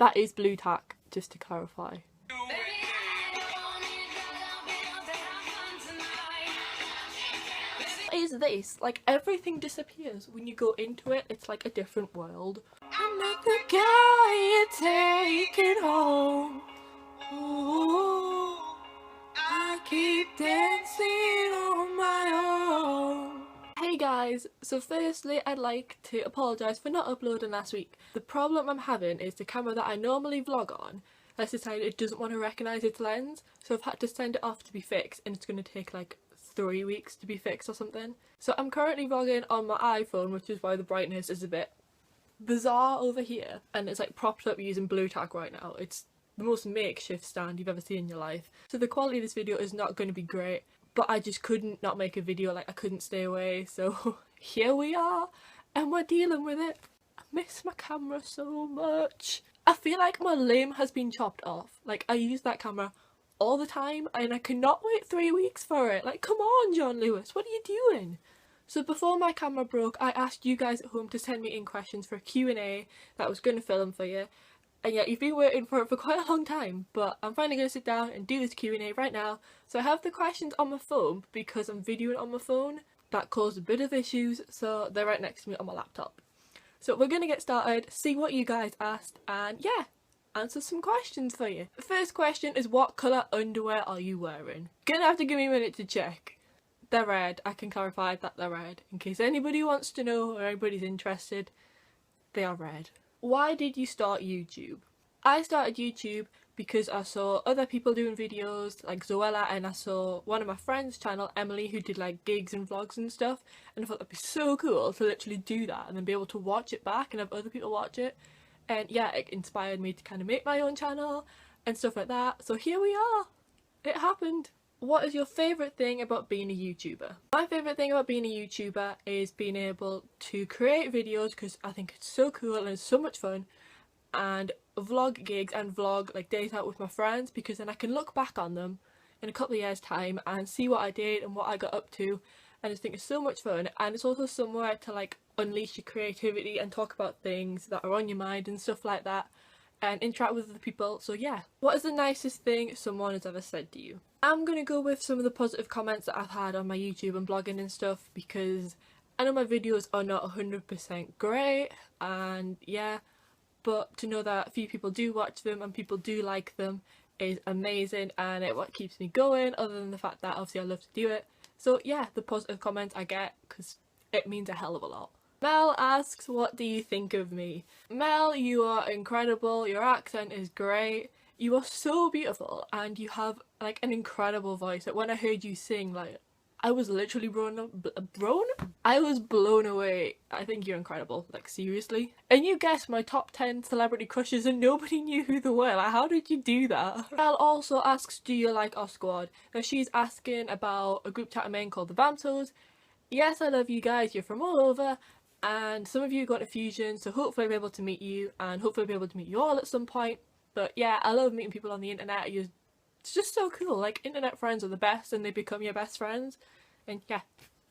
That is blue tack, just to clarify. What is this? Like, everything disappears when you go into it. It's like a different world. I'm not the guy you're taking home. Ooh, I keep dancing on my own. Hey guys, so firstly I'd like to apologise for not uploading last week. The problem I'm having is the camera that I normally vlog on has decided it doesn't want to recognise its lens, so I've had to send it off to be fixed, and it's going to take like 3 weeks to be fixed or something. So I'm currently vlogging on my iPhone, which is why the brightness is a bit bizarre over here, and it's like propped up using blue tack right now. It's the most makeshift stand you've ever seen in your life, so the quality of this video is not going to be great, but I just couldn't not make a video. Like, I couldn't stay away, so here we are and we're dealing with it. I miss my camera so much. I feel like my limb has been chopped off. Like, I use that camera all the time and I cannot wait 3 weeks for it. Like, come on, John Lewis, what are you doing? So before my camera broke, I asked you guys at home to send me in questions for a Q&A that I was going to film for you. And yeah, you've been waiting for it for quite a long time, but I'm finally going to sit down and do this Q&A right now. So I have the questions on my phone because I'm videoing on my phone. That caused a bit of issues, so they're right next to me on my laptop. So we're going to get started, see what you guys asked, and yeah, answer some questions for you. The first question is, what colour underwear are you wearing? Gonna have to give me a minute to check. They're red. I can clarify that they're red. In case anybody wants to know or anybody's interested, they are red. Why did you start YouTube? I started YouTube because I saw other people doing videos like Zoella, and I saw one of my friends' channel, Emily, who did like gigs and vlogs and stuff, and I thought that'd be so cool to literally do that and then be able to watch it back and have other people watch it. And yeah, it inspired me to kind of make my own channel and stuff like that. So here we are. It happened. What is your favourite thing about being a YouTuber? My favourite thing about being a YouTuber is being able to create videos, because I think it's so cool and it's so much fun, and vlog gigs and vlog like days out with my friends, because then I can look back on them in a couple of years time and see what I did and what I got up to, and I just think it's so much fun. And it's also somewhere to like unleash your creativity and talk about things that are on your mind and stuff like that, and interact with other people. So yeah, what is the nicest thing someone has ever said to you? I'm gonna go with some of the positive comments that I've had on my YouTube and blogging and stuff, because I know my videos are not 100% great, and yeah, but to know that a few people do watch them and people do like them is amazing, and it what keeps me going, other than the fact that obviously I love to do it. So yeah, the positive comments I get, because it means a hell of a lot. Mel asks, what do you think of me? Mel, you are incredible, your accent is great, you are so beautiful, and you have like an incredible voice. Like, when I heard you sing, like, I was literally I was blown away. I think you're incredible, like seriously. And you guessed my top 10 celebrity crushes and nobody knew who they were. Like, how did you do that? Mel also asks, do you like our squad? Now she's asking about a group chat I'm in called the Vamp. Yes, I love you guys, you're from all over, and some of you got a fusion, so hopefully I'll be able to meet you, and hopefully I'll be able to meet you all at some point. But yeah, I love meeting people on the internet. It's just so cool. Like, internet friends are the best, and they become your best friends. And yeah,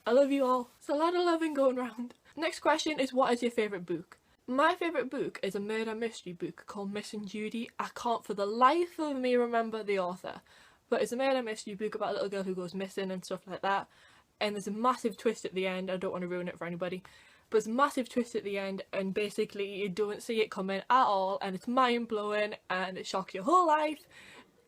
I love you all. It's a lot of loving going around. Next question is, what is your favourite book? My favourite book is a murder mystery book called Missing Judy. I can't for the life of me remember the author, but it's a murder mystery book about a little girl who goes missing and stuff like that. And there's a massive twist at the end. I don't want to ruin it for anybody, but it's a massive twist at the end, and basically you don't see it coming at all, and it's mind-blowing, and it shocks your whole life,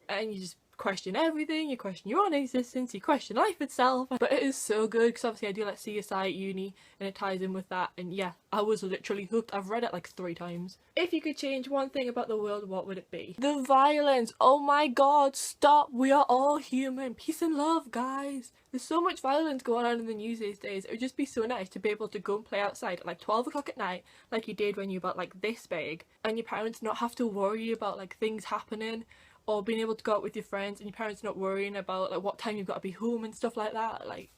and you just question everything, you question your own existence, you question life itself. But it is so good, because obviously I do like CSI at uni, and it ties in with that, and yeah, I was literally hooked. I've read it like 3 times. If you could change one thing about the world, what would it be? The violence! Oh my god, stop! We are all human! Peace and love, guys! There's so much violence going on in the news these days. It would just be so nice to be able to go and play outside at like 12 o'clock at night, like you did when you were about like this big, and your parents not have to worry about like things happening, or being able to go out with your friends and your parents not worrying about like what time you've got to be home and stuff like that. Like,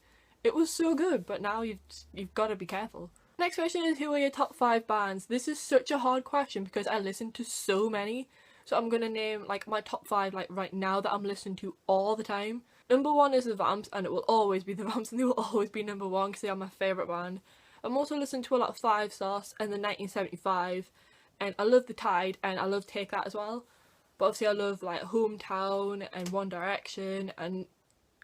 it was so good, but now you've got to be careful. Next question is, who are your top 5 bands? This is such a hard question because I listen to so many, so I'm gonna name like my top 5 like right now that I'm listening to all the time. Number 1 is the Vamps, and it will always be the Vamps, and they will always be number 1 because they are my favourite band. I'm also listening to a lot of 5 Sauce and the 1975, and I love The Tide and I love Take That as well. But obviously I love like Hometown and One Direction and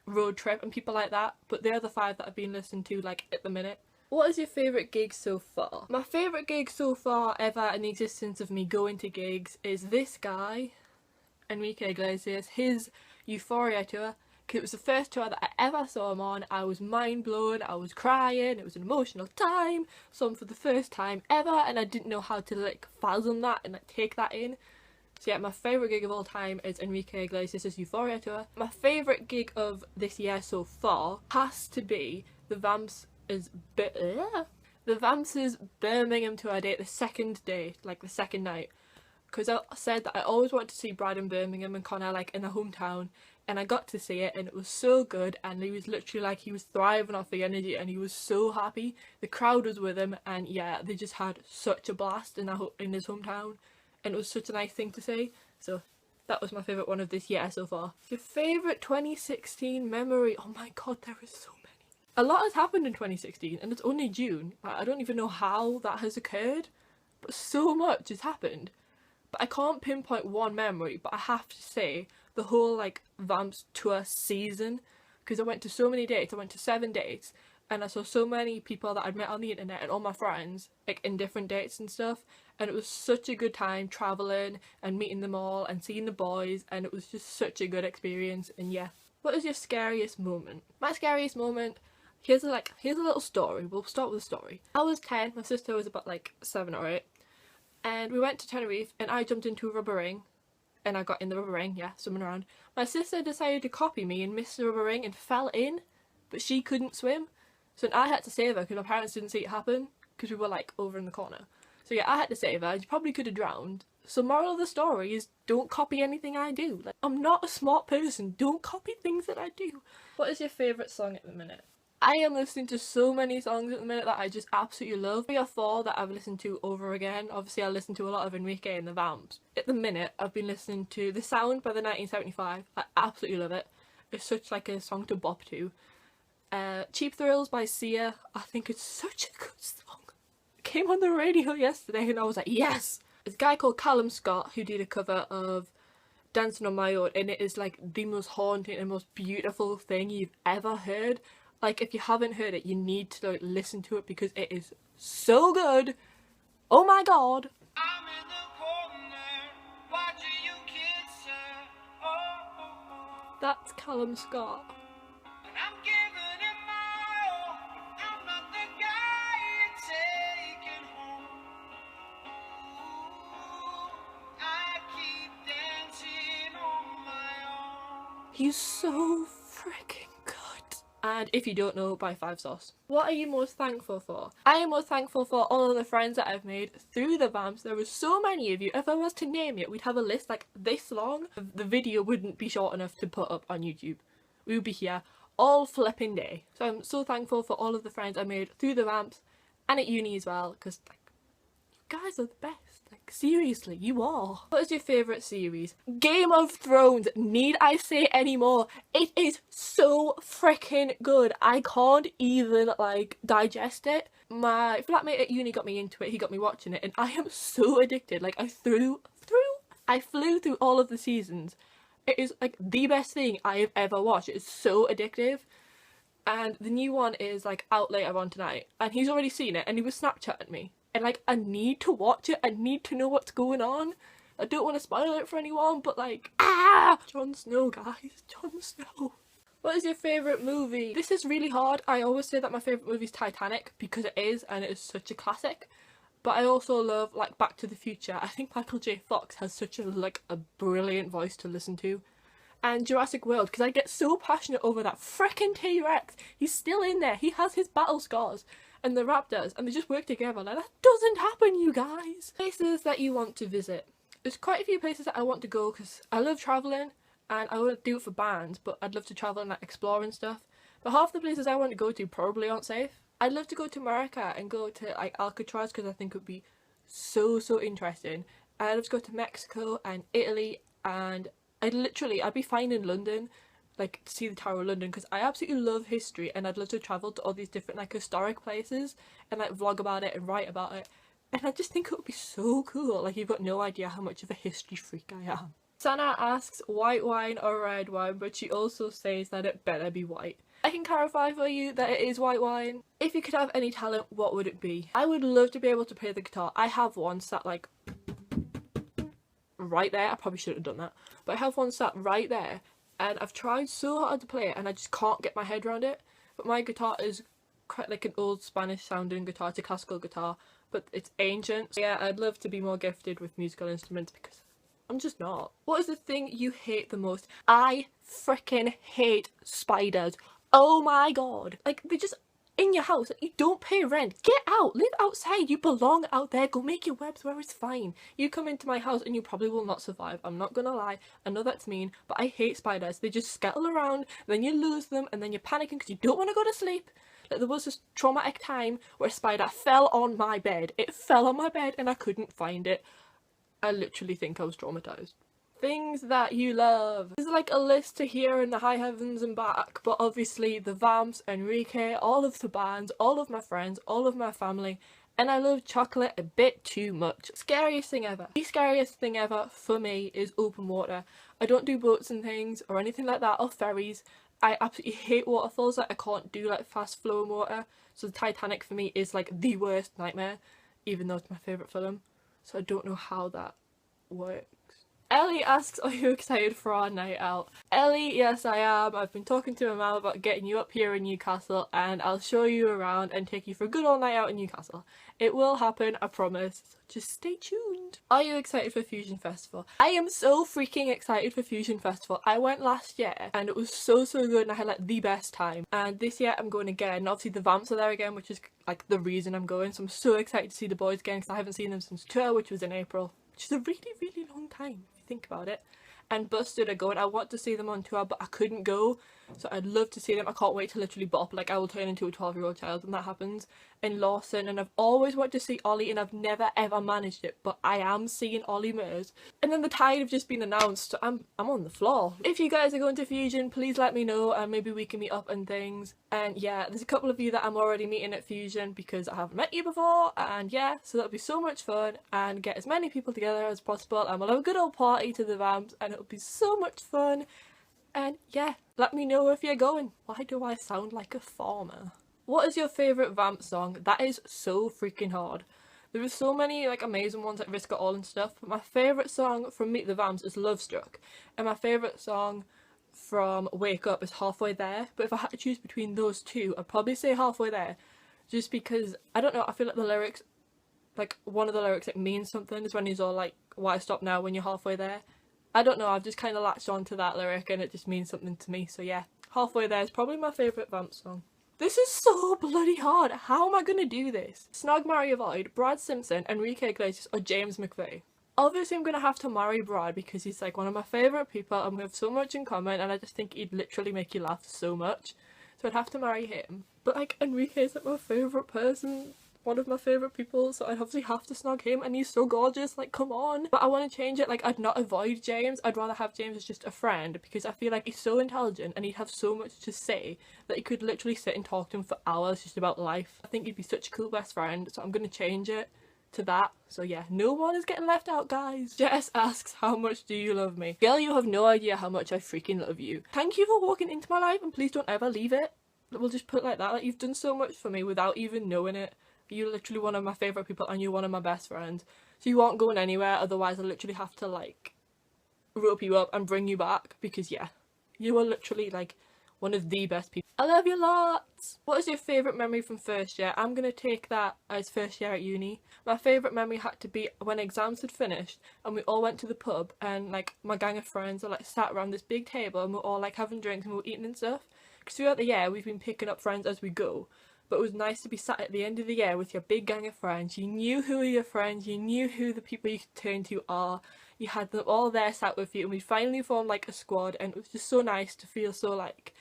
Road Trip and people like that, but they're the 5 that I've been listening to like at the minute. What is your favourite gig so far? My favourite gig so far ever in the existence of me going to gigs is this guy, Enrique Iglesias, his Euphoria tour, because it was the first tour that I ever saw him on. I was mind blown, I was crying, it was an emotional time, saw him for the first time ever, and I didn't know how to like fathom that and like take that in. So yeah, my favourite gig of all time is Enrique Iglesias' Euphoria tour. My favourite gig of this year so far has to be the Vamp's Birmingham tour date, the second day, like the second night. Because I said that I always wanted to see Brad in Birmingham and Connor like in the hometown, and I got to see it and it was so good, and he was literally like, he was thriving off the energy and he was so happy. The crowd was with him, and yeah, they just had such a blast in his hometown, and it was such a nice thing to see. So that was my favourite one of this year so far. Your favourite 2016 memory? Oh my god, there is so many. A lot has happened in 2016 and it's only June. Like, I don't even know how that has occurred, but so much has happened. But I can't pinpoint one memory, but I have to say the whole like Vamp's tour season, because I went to so many dates. I went to 7 dates and I saw so many people that I'd met on the internet and all my friends like in different dates and stuff, and it was such a good time travelling and meeting them all and seeing the boys, and it was just such a good experience. And yeah, what is your scariest moment? My scariest moment, here's a little story. We'll start with a story. I was 10, my sister was about like 7 or 8, and we went to Tenerife and I jumped into a rubber ring and I got in the rubber ring, yeah, swimming around. My sister decided to copy me and missed the rubber ring and fell in, but she couldn't swim, so I had to save her because my parents didn't see it happen because we were like over in the corner. So yeah, I had to save her. She probably could have drowned. So moral of the story is, don't copy anything I do. Like, I'm not a smart person, don't copy things that I do. What is your favourite song at the minute? I am listening to so many songs at the minute that I just absolutely love. 3 or 4 that I've listened to over again. Obviously I listen to a lot of Enrique and the Vamps. At the minute I've been listening to The Sound by the 1975. I absolutely love it. It's such like a song to bop to. Cheap Thrills by Sia. I think it's such a good song. It came on the radio yesterday and I was like, yes! There's a guy called Callum Scott who did a cover of Dancing on My Own, and it is like the most haunting and most beautiful thing you've ever heard. Like, if you haven't heard it, you need to like listen to it because it is so good. Oh my god. I'm in the corner, watching you kiss her. Oh. That's Callum Scott. And I'm giving it my all. I'm not the guy you're taking home. Ooh, I keep dancing on my own. He's so freaking good. And If You Don't Know by 5 Sauce. What are you most thankful for? I am most thankful for all of the friends that I've made through the Vamps. There were so many of you. If I was to name it, we'd have a list like this long. The video wouldn't be short enough to put up on YouTube. We would be here all flipping day. So I'm so thankful for all of the friends I made through the Vamps and at uni as well, because like, you guys are the best. Like, seriously, you are. What is your favourite series? Game of Thrones. Need I say any more? It is so freaking good. I can't even like digest it. My flatmate at uni got me into it. He got me watching it and I am so addicted. Like, I flew through all of the seasons. It is like the best thing I have ever watched. It is so addictive. And the new one is like out later on tonight, and he's already seen it and he was Snapchatting me. And like, I need to watch it, I need to know what's going on. I don't want to spoil it for anyone, but like, Jon Snow, guys, Jon Snow. What is your favourite movie? This is really hard. I always say that my favourite movie is Titanic because it is, and it is such a classic. But I also love like Back to the Future. I think Michael J. Fox has such a brilliant voice to listen to. And Jurassic World, because I get so passionate over that frickin' T-Rex. He's still in there, he has his battle scars. And the raptors, and they just work together. Like, that doesn't happen, you guys. Places that you want to visit. There's quite a few places that I want to go because I love travelling and I want to do it for bands, but I'd love to travel and like explore and stuff. But half the places I want to go to probably aren't safe. I'd love to go to America and go to like Alcatraz because I think it would be so interesting. I'd love to go to Mexico and Italy, and I'd be fine in London, like to see the Tower of London, because I absolutely love history and I'd love to travel to all these different like historic places and like vlog about it and write about it. And I just think it would be so cool. Like, you've got no idea how much of a history freak I am. Sana asks white wine or red wine, but she also says that it better be white. I can clarify for you that it is white wine. If you could have any talent, what would it be? I would love to be able to play the guitar. I have one sat like right there. I probably shouldn't have done that, but I have one sat right there, and I've tried so hard to play it and I just can't get my head around it. But my guitar is quite like an old Spanish sounding guitar. It's a classical guitar, but it's ancient. So yeah, I'd love to be more gifted with musical instruments because I'm just not. What is the thing you hate the most? I freaking hate spiders. Oh my god. Like, they're just in your house. You don't pay rent. Get out. Live outside. You belong out there. Go make your webs where it's fine. You come into my house and you probably will not survive. I'm not gonna lie. I know that's mean, but I hate spiders. They just scuttle around, then you lose them, and then you're panicking because you don't want to go to sleep. Like, there was this traumatic time where a spider fell on my bed. It fell on my bed and I couldn't find it. I literally think I was traumatized. Things that you love. There's like a list to hear in the high heavens and back, but obviously the Vamps, Enrique, all of the bands, all of my friends, all of my family, and I love chocolate a bit too much. Scariest thing ever. The scariest thing ever for me is open water. I don't do boats and things or anything like that, or ferries. I absolutely hate waterfalls. Like, I can't do like fast flowing water. So the Titanic for me is like the worst nightmare, even though it's my favourite film. So I don't know how that works. Ellie asks, are you excited for our night out? Ellie, yes I am. I've been talking to my mum about getting you up here in Newcastle, and I'll show you around and take you for a good old night out in Newcastle. It will happen, I promise. So just stay tuned. Are you excited for Fusion Festival? I am so freaking excited for Fusion Festival. I went last year and it was so good and I had like the best time. And this year I'm going again. Obviously the Vamps are there again, which is like the reason I'm going. So I'm so excited to see the boys again because I haven't seen them since tour, which was in April. Which is a really long time if you think about it. And Busted are going. I want to see them on tour, but I couldn't go, so I'd love to see them. I can't wait to literally bop. Like, I will turn into a 12-year-old child when that happens. And Lawson, and I've always wanted to see Ollie, and I've never ever managed it, but I am seeing Ollie Murs. And then the Tide have just been announced, so I'm on the floor. If you guys are going to Fusion, please let me know, and maybe we can meet up and things. And yeah, there's a couple of you that I'm already meeting at Fusion because I haven't met you before, and yeah, so that'll be so much fun, and get as many people together as possible, and we'll have a good old party to the Vamps, and it'll be so much fun. And yeah, let me know if you're going. Why do I sound like a farmer? What is your favourite Vamp song? That is so freaking hard. There are so many like amazing ones like Risk It All and stuff, but my favourite song from Meet the Vamps is Love Struck, and my favourite song from Wake Up is Halfway There. But if I had to choose between those two, I'd probably say Halfway There, just because, I don't know, I feel like the lyrics, like one of the lyrics like means something, is when he's all like, why stop now when you're halfway there. I don't know, I've just kind of latched on to that lyric and it just means something to me, so yeah, Halfway There is probably my favourite Vamp song. This is so bloody hard. How am I going to do this? Snog, marry, avoid, Brad Simpson, Enrique Iglesias, or James McVeigh? Obviously I'm going to have to marry Brad because he's like one of my favourite people and we have so much in common, and I just think he'd literally make you laugh so much. So I'd have to marry him. But like, Enrique's like my favourite person, one of my favourite people, so I'd obviously have to snog him, and he's so gorgeous, like, come on. But I want to change it, like, I'd not avoid James, I'd rather have James as just a friend, because I feel like he's so intelligent and he'd have so much to say that you could literally sit and talk to him for hours just about life. I think he'd be such a cool best friend, so I'm going to change it to that. So yeah, no one is getting left out, guys. Jess asks, how much do you love me? Girl, you have no idea how much I freaking love you. Thank you for walking into my life, and please don't ever leave it. We'll just put it like that. Like, you've done so much for me without even knowing it. You're literally one of my favourite people and you're one of my best friends. So you aren't going anywhere, otherwise I literally have to like rope you up and bring you back, because yeah, you are literally like one of the best people. I love you lots! What is your favourite memory from first year? I'm going to take that as first year at uni. My favourite memory had to be when exams had finished and we all went to the pub, and like my gang of friends are like sat around this big table and we're all like having drinks and we're eating and stuff. Because throughout the year we've been picking up friends as we go. But it was nice to be sat at the end of the year with your big gang of friends. You knew who were your friends, you knew who the people you could turn to are. You had them all there sat with you, and we finally formed like a squad, and it was just so nice to feel so like,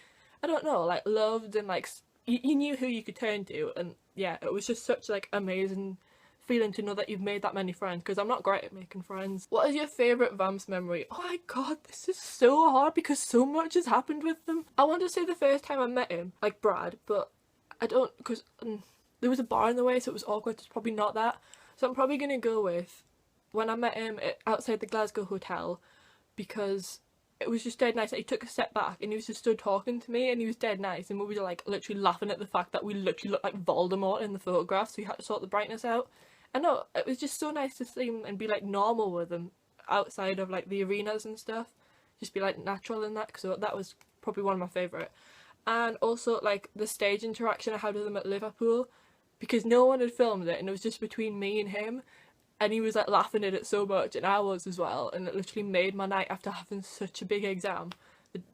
I don't know, like loved, and like you knew who you could turn to. And yeah, it was just such like amazing feeling to know that you've made that many friends, because I'm not great at making friends. What is your favourite Vamps memory? Oh my god, this is so hard because so much has happened with them. I want to say the first time I met him, like Brad, but I don't, because there was a bar in the way, so it was awkward. It's probably not that. So I'm probably gonna go with when I met him outside the Glasgow hotel, because it was just dead nice. He took a step back and he was just stood talking to me, and he was dead nice, and we were like literally laughing at the fact that we literally looked like Voldemort in the photograph, so we had to sort the brightness out. I know, it was just so nice to see him and be like normal with him outside of like the arenas and stuff, just be like natural in that, so that was probably one of my favourite. And also like the stage interaction I had with him at Liverpool, because no one had filmed it and it was just between me and him, and he was like laughing at it so much, and I was as well, and it literally made my night after having such a big exam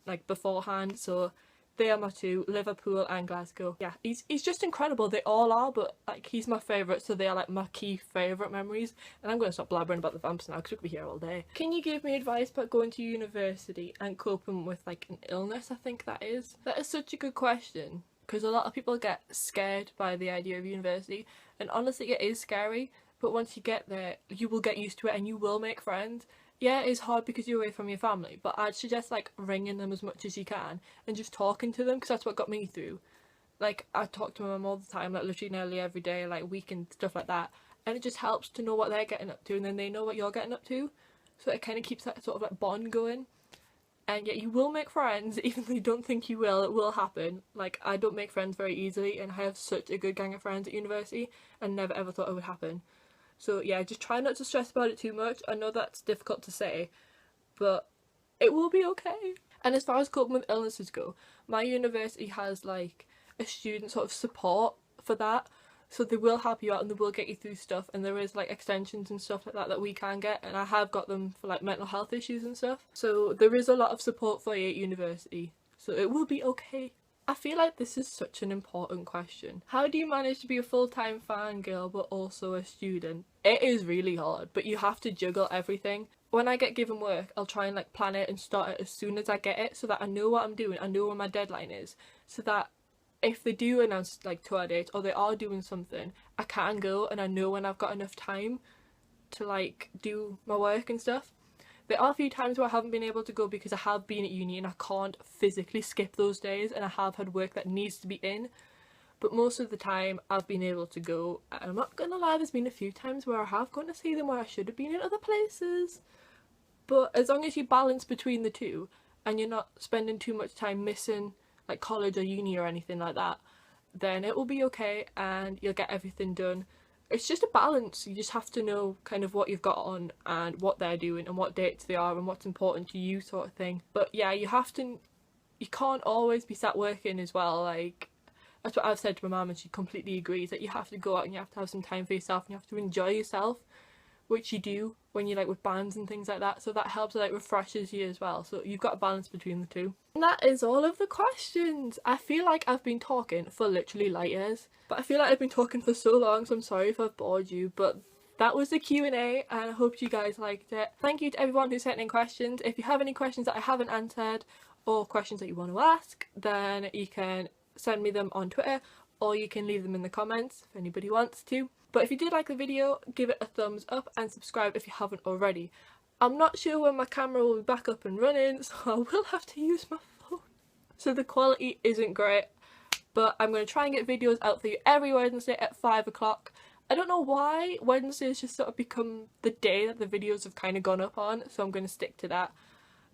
like beforehand. So they are my two, Liverpool and Glasgow. Yeah, he's just incredible. They all are, but like he's my favourite, so they are like my key favourite memories. And I'm going to stop blabbering about the Vamps now because we could be here all day. Can you give me advice about going to university and coping with like an illness? I think that is such a good question, because a lot of people get scared by the idea of university, and honestly it is scary, but once you get there you will get used to it and you will make friends. Yeah, it's hard because you're away from your family, but I'd suggest like ringing them as much as you can and just talking to them, because that's what got me through. Like I talk to my mum all the time, like literally nearly every day, like week and stuff like that, and it just helps to know what they're getting up to, and then they know what you're getting up to, so it kind of keeps that sort of like bond going. And yet you will make friends, even though you don't think you will, it will happen. Like I don't make friends very easily, and I have such a good gang of friends at university and never ever thought it would happen. So yeah, just try not to stress about it too much. I know that's difficult to say, but it will be okay. And as far as coping with illnesses go, my university has like a student sort of support for that. So they will help you out and they will get you through stuff, and there is like extensions and stuff like that that we can get, and I have got them for like mental health issues and stuff. So there is a lot of support for you at university, so it will be okay. I feel like this is such an important question. How do you manage to be a full-time fangirl but also a student? It is really hard, but you have to juggle everything. When I get given work, I'll try and like plan it and start it as soon as I get it, so that I know what I'm doing, I know when my deadline is, so that if they do announce like tour dates or they are doing something, I can go and I know when I've got enough time to like do my work and stuff. There are a few times where I haven't been able to go because I have been at uni and I can't physically skip those days, and I have had work that needs to be in, but most of the time I've been able to go. And I'm not gonna lie, there's been a few times where I have gone to see them where I should have been in other places, but as long as you balance between the two and you're not spending too much time missing like college or uni or anything like that, then it will be okay and you'll get everything done. It's just a balance. You just have to know kind of what you've got on and what they're doing and what dates they are and what's important to you, sort of thing. But yeah, you can't always be sat working as well. Like that's what I've said to my mum, and she completely agrees, that you have to go out and you have to have some time for yourself and you have to enjoy yourself, which you do when you're like with bands and things like that, so that helps, like refreshes you as well. So you've got a balance between the two. And that is all of the questions. I feel like I've been talking for literally light years, but I feel like I've been talking for so long, so I'm sorry if I've bored you, but that was the Q&A and I hope you guys liked it. Thank you to everyone who sent in questions. If you have any questions that I haven't answered or questions that you want to ask, then you can send me them on Twitter, or you can leave them in the comments if anybody wants to. But if you did like the video, give it a thumbs up and subscribe if you haven't already. I'm not sure when my camera will be back up and running, so I will have to use my phone. So the quality isn't great, but I'm going to try and get videos out for you every Wednesday at 5 o'clock. I don't know why Wednesday has just sort of become the day that the videos have kind of gone up on, so I'm going to stick to that.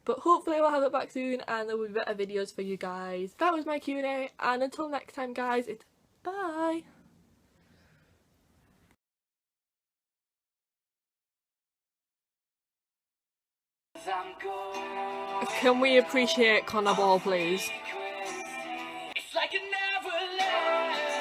But hopefully we'll have it back soon and there will be better videos for you guys. That was my Q&A, and until next time guys, it's bye! Can we appreciate Connor Ball, please? It's like it never left.